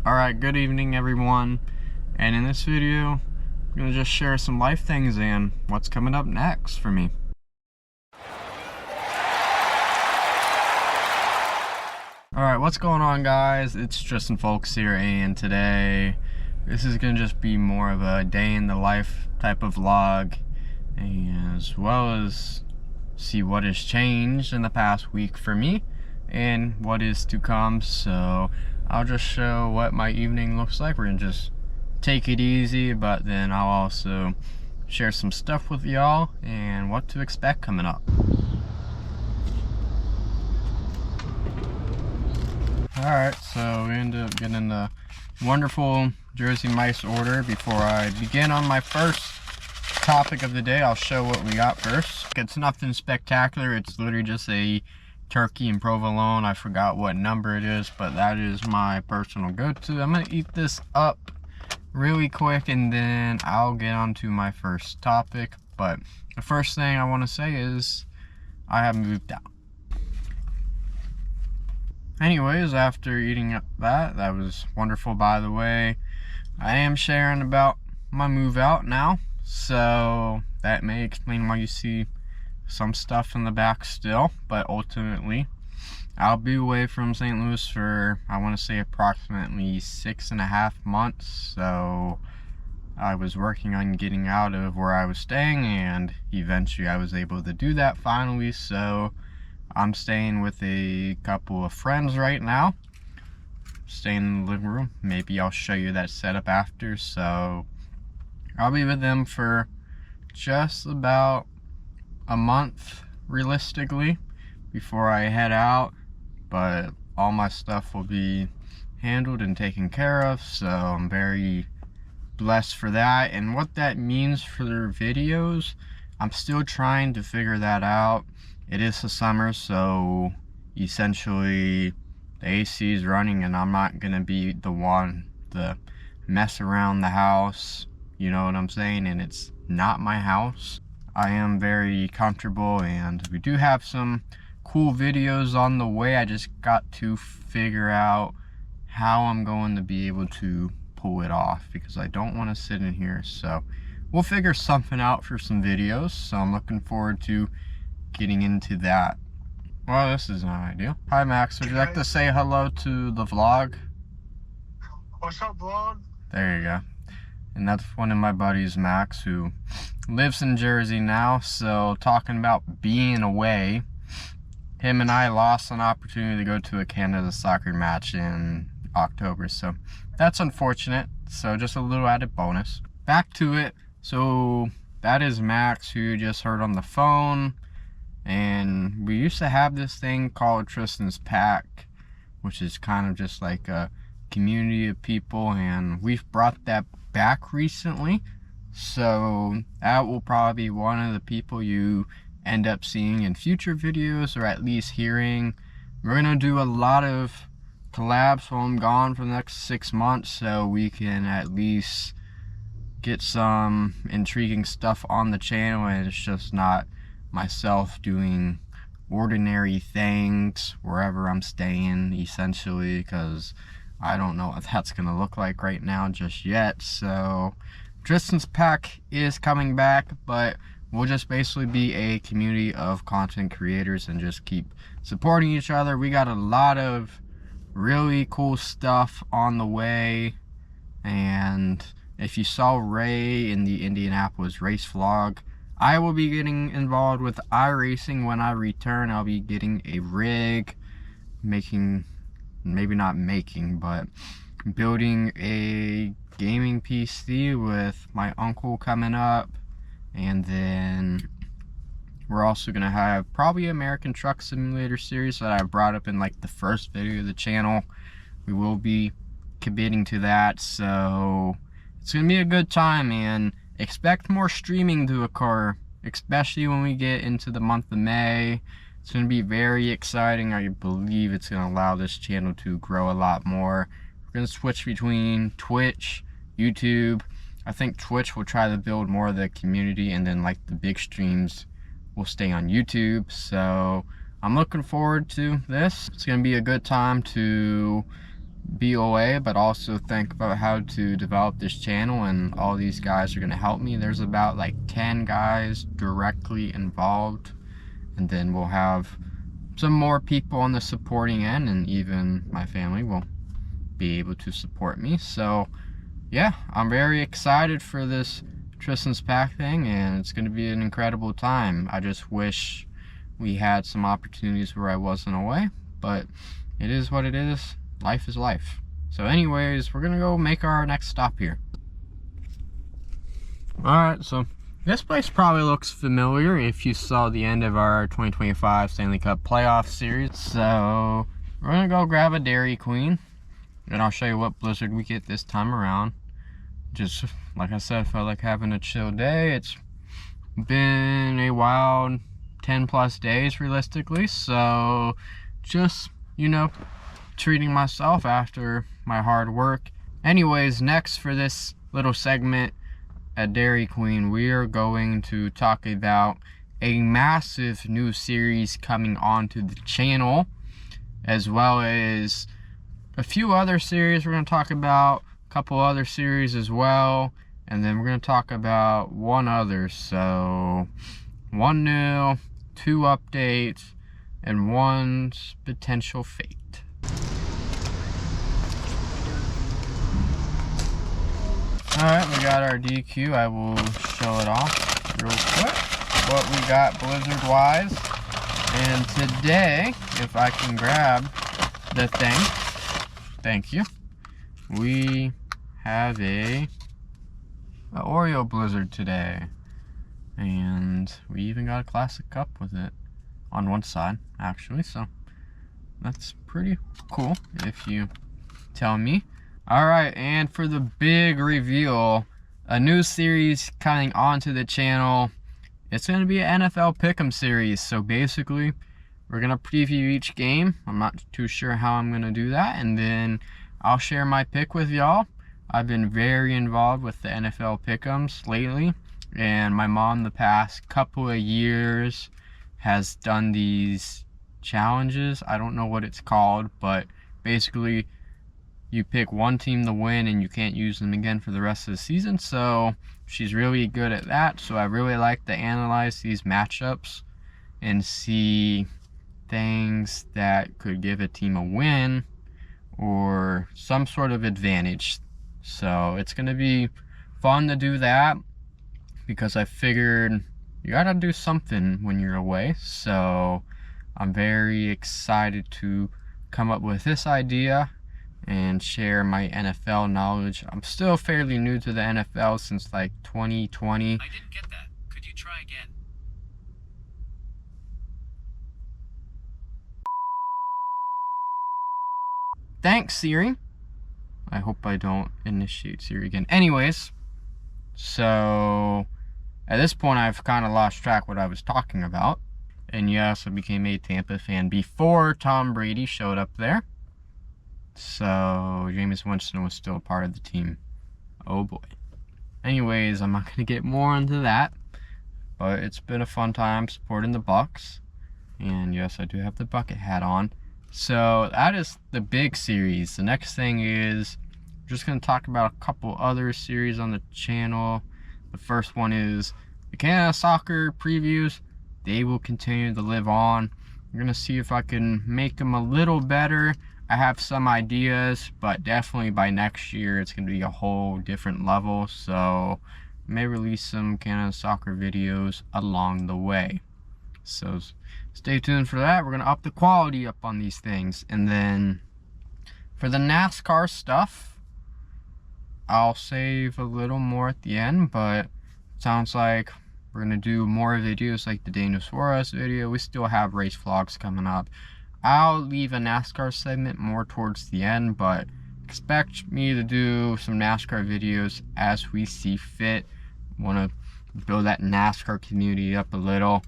Alright, good evening everyone, and in this video I'm going to just share some life things and what's coming up next for me. Alright, what's going on guys? It's Tristan folks here, and today this is going to just be more of a day in the life type of vlog, as well as see what has changed in the past week for me and what is to come. So I'll just show what my evening looks like. We're gonna just take it easy, but then I'll also share some stuff with y'all and what to expect coming up. Alright, so we ended up getting the wonderful Jersey mice order. Before I begin on my first topic of the day, I'll show what we got first. It's nothing spectacular, it's literally just a turkey and provolone. I forgot what number it is, but that is my personal go-to. I'm gonna eat this up really quick and then I'll get on to my first topic. But the first thing I want to say is I have moved out. Anyways, after eating up that was wonderful. By the way, I am sharing about my move out now, so that may explain why you see some stuff in the back still, but ultimately I'll be away from St. Louis for, I want to say, approximately 6.5 months. So I was working on getting out of where I was staying, and eventually I was able to do that finally. So I'm staying with a couple of friends right now, staying in the living room. Maybe I'll show you that setup after. So I'll be with them for just about a month realistically before I head out, but all my stuff will be handled and taken care of, so I'm very blessed for that. And what that means for their videos, I'm still trying to figure that out. It is the summer, so essentially the AC is running and I'm not gonna be the one to mess around the house, you know what I'm saying? And it's not my house. I am very comfortable, and we do have some cool videos on the way. I just got to figure out how I'm going to be able to pull it off, because I don't want to sit in here. So we'll figure something out for some videos, so I'm looking forward to getting into that. Well, this is not ideal. Hi Max, would you like to say hello to the vlog? What's up, vlog? There you go. And that's one of my buddies, Max, who lives in Jersey now. So talking about being away, him and I lost an opportunity to go to a Canada soccer match in October. So that's unfortunate. So just a little added bonus. Back to it. So that is Max, who you just heard on the phone. And we used to have this thing called Tristan's Pack, which is kind of just like a community of people, and we've brought that back recently, so that will probably be one of the people you end up seeing in future videos, or at least hearing. We're gonna do a lot of collabs while I'm gone for the next 6 months, so we can at least get some intriguing stuff on the channel, and it's just not myself doing ordinary things wherever I'm staying, essentially, because I don't know what that's gonna look like right now just yet. So Tristan's Pack is coming back, but we'll just basically be a community of content creators and just keep supporting each other. We got a lot of really cool stuff on the way, and if you saw Ray in the Indianapolis race vlog, I will be getting involved with iRacing. When I return, I'll be getting a rig, but building a gaming PC with my uncle coming up. And then we're also gonna have probably American Truck Simulator series that I brought up in like the first video of the channel. We will be committing to that, so it's gonna be a good time, and expect more streaming to occur, especially when we get into the month of May. It's going to be very exciting. I believe it's going to allow this channel to grow a lot more. We're going to switch between Twitch, YouTube. I think Twitch will try to build more of the community, and then like the big streams will stay on YouTube. So I'm looking forward to this. It's going to be a good time to BOA, but also think about how to develop this channel, and all these guys are going to help me. There's about like 10 guys directly involved, and then we'll have some more people on the supporting end, and even my family will be able to support me. So yeah, I'm very excited for this Tristan's Pack thing, and it's going to be an incredible time. I just wish we had some opportunities where I wasn't away, but it is what it is. Life is life. So anyways, we're gonna go make our next stop here. Alright, so this place probably looks familiar if you saw the end of our 2025 Stanley Cup playoff series. So we're gonna go grab a Dairy Queen, and I'll show you what blizzard we get this time around. Just like I said, felt like having a chill day. It's been a wild 10 plus days realistically, so just, you know, treating myself after my hard work. Anyways, next for this little segment at Dairy Queen, we are going to talk about a massive new series coming onto the channel, as well as a few other series we're going to talk about, a couple other series as well, and then we're going to talk about one other. So one new, 2 updates, and 1 potential fate. Alright, we got our DQ. I will show it off real quick, what we got blizzard wise. And today, if I can grab the thing, thank you, we have a Oreo blizzard today. And we even got a classic cup with it on one side, actually, so that's pretty cool if you tell me. Alright, and for the big reveal, a new series coming onto the channel. It's going to be an NFL Pick'em series. So basically, we're going to preview each game. I'm not too sure how I'm going to do that, and then I'll share my pick with y'all. I've been very involved with the NFL Pick'ems lately, and my mom the past couple of years has done these challenges. I don't know what it's called, but basically you pick one team to win and you can't use them again for the rest of the season. So she's really good at that. So I really like to analyze these matchups and see things that could give a team a win or some sort of advantage. So it's going to be fun to do that, because I figured you gotta do something when you're away. So I'm very excited to come up with this idea and share my NFL knowledge. I'm still fairly new to the NFL since like 2020. I didn't get that. Could you try again? Thanks, Siri. I hope I don't initiate Siri again. Anyways, so at this point I've kind of lost track what I was talking about. And yes, I became a Tampa fan before Tom Brady showed up there. So Jameis Winston was still a part of the team. Oh boy. Anyways, I'm not going to get more into that, but it's been a fun time supporting the Bucks. And yes, I do have the bucket hat on. So that is the big series. The next thing is just going to talk about a couple other series on the channel. The first one is the Canada Soccer previews. They will continue to live on. I'm going to see if I can make them a little better. I have some ideas, but definitely by next year it's going to be a whole different level. So I may release some Canada Soccer videos along the way. So stay tuned for that. We're going to up the quality up on these things. And then for the NASCAR stuff, I'll save a little more at the end, but it sounds like we're going to do more videos like the Daniel Suarez video. We still have race vlogs coming up. I'll leave a NASCAR segment more towards the end, but expect me to do some NASCAR videos as we see fit. Want to build that NASCAR community up a little.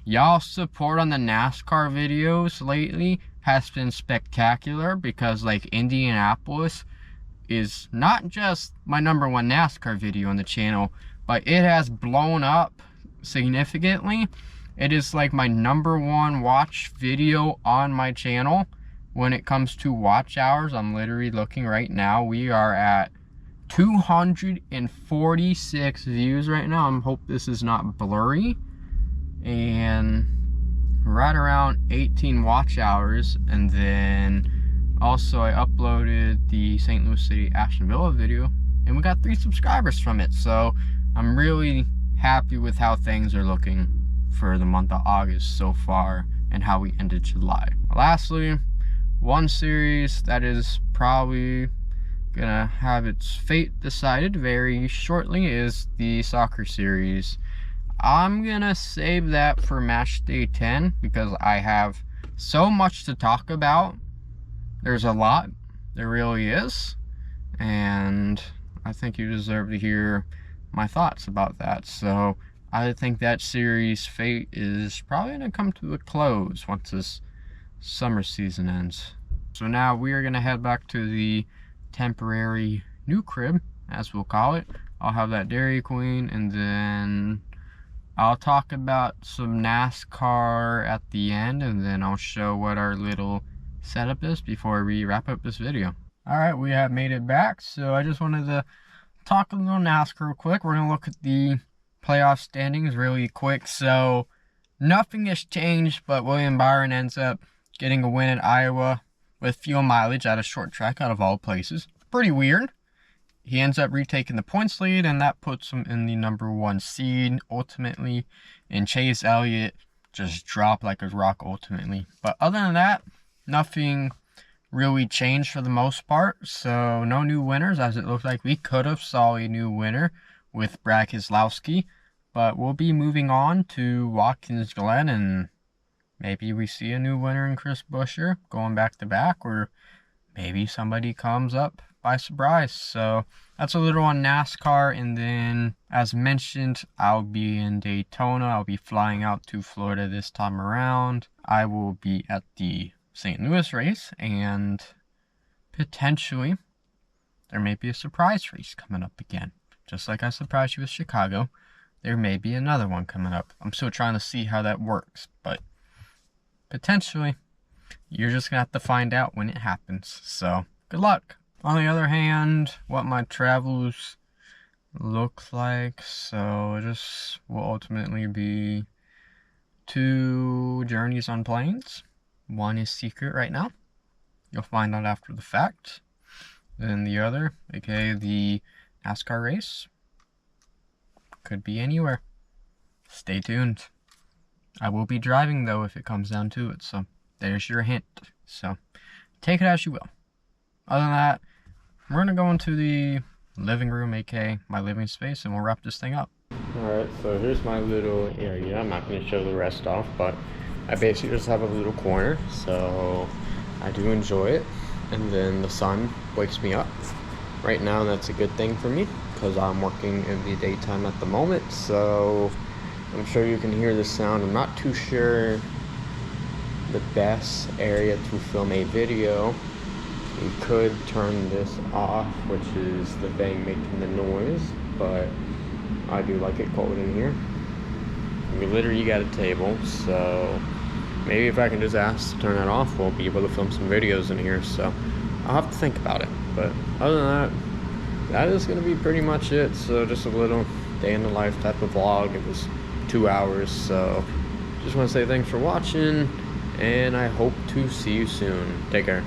Y'all's support on the NASCAR videos lately has been spectacular, because like Indianapolis is not just my #1 NASCAR video on the channel, but it has blown up significantly. It is like my #1 watch video on my channel, when it comes to watch hours. I'm literally looking right now. We are at 246 views right now. I hope this is not blurry. And right around 18 watch hours. And then also I uploaded the St. Louis City Aston Villa video, and we got 3 subscribers from it. So I'm really happy with how things are looking for the month of August so far and how we ended July. Lastly, one series that is probably gonna have its fate decided very shortly is the soccer series. I'm gonna save that for match day 10 because I have so much to talk about. There's a lot, there really is, and I think you deserve to hear my thoughts about that. So I think that series fate is probably gonna come to a close once this summer season ends. So now we are gonna head back to the temporary new crib, as we'll call it. I'll have that Dairy Queen, and then I'll talk about some NASCAR at the end, and then I'll show what our little setup is before we wrap up this video. Alright, we have made it back, so I just wanted to talk a little NASCAR real quick. We're going to look at the playoff standings really quick. So nothing has changed, but William Byron ends up getting a win in Iowa with fuel mileage at a short track out of all places. Pretty weird. He ends up retaking the points lead, and that puts him in the #1 seed ultimately. And Chase Elliott just dropped like a rock ultimately. But other than that, nothing really changed for the most part. So no new winners, as it looks like we could have saw a new winner with Brad Keselowski. But we'll be moving on to Watkins Glen, and maybe we see a new winner in Chris Buescher going back to back, or maybe somebody comes up by surprise. So that's a little on NASCAR. And then, as mentioned, I'll be in Daytona. I'll be flying out to Florida this time around. I will be at the St. Louis race, and potentially there may be a surprise race coming up again. Just like I surprised you with Chicago, there may be another one coming up. I'm still trying to see how that works, but potentially you're just gonna have to find out when it happens. So good luck. On the other hand, what my travels look like, so it just will ultimately be 2 journeys on planes. One is secret right now. You'll find out after the fact. Then the other, aka the NASCAR race, could be anywhere. Stay tuned. I will be driving though if it comes down to it, so there's your hint. So take it as you will. Other than that, we're gonna go into the living room, aka my living space, and we'll wrap this thing up. Alright, so here's my little area. I'm not gonna show the rest off, but I basically just have a little corner, so I do enjoy it. And then the sun wakes me up. Right now that's a good thing for me because I'm working in the daytime at the moment, so I'm sure you can hear the sound. I'm not too sure the best area to film a video. You could turn this off, which is the thing making the noise, but I do like it cold in here. We literally got a table, so maybe if I can just ask to turn that off, we'll be able to film some videos in here. So I'll have to think about it, but other than that, that is going to be pretty much it. So just a little day in the life type of vlog. It was 2 hours, so just want to say thanks for watching, and I hope to see you soon. Take care.